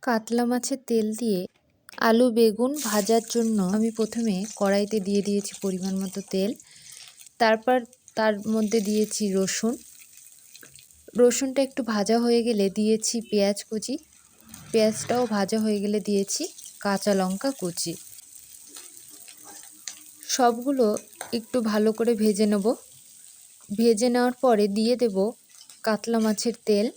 কাতলা মাছের তেল দিয়ে আলু বেগুন ভাজার জন্য আমি প্রথমে কড়াইতে দিয়ে দিয়েছি পরিমাণ মতো তেল। তারপর তার মধ্যে দিয়েছি রসুনটা একটু ভাজা হয়ে গেলে দিয়েছি পেঁয়াজ কুচি। পেঁয়াজটাও ভাজা হয়ে গেলে দিয়েছি কাঁচা লঙ্কা কুচি। সবগুলো একটু ভালো করে ভেজে নেব। ভেজে নেওয়ার পরে দিয়ে দেব কাতলা মাছের তেল।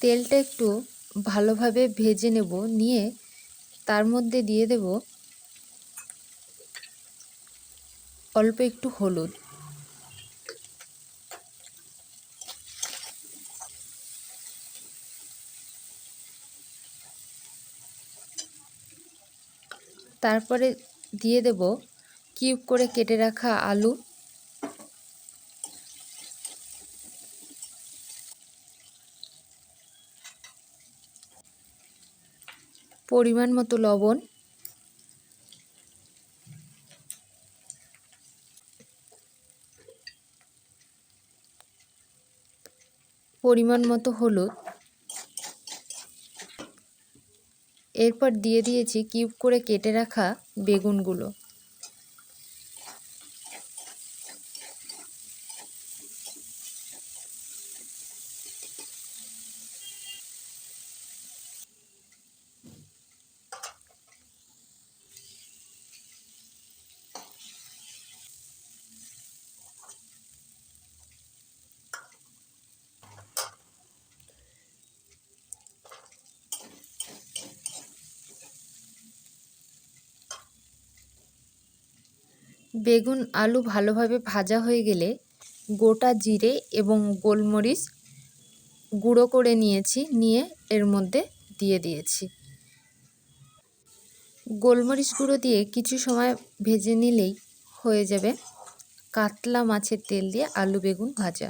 তেলটা একটু ভালোভাবে ভেজে নেব, নিয়ে তার মধ্যে দিয়ে দেব অল্প একটু হলুদ। তারপরে দিয়ে দেব কিউব করে কেটে রাখা আলু। পরিমাণ মতো লবণ, পরিমাণ মতো হলুদ। এরপর দিয়ে দিয়েছি কিউব করে কেটে রাখা বেগুনগুলো। বেগুন আলু ভালোভাবে ভাজা হয়ে গেলে গোটা জিরে এবং গোলমরিচ গুঁড়ো করে নিয়ে এর মধ্যে দিয়ে দিয়েছি। গোলমরিচ গুঁড়ো দিয়ে কিছু সময় ভেজে নিলেই হয়ে যাবে কাতলা মাছের তেল দিয়ে আলু বেগুন ভাজা।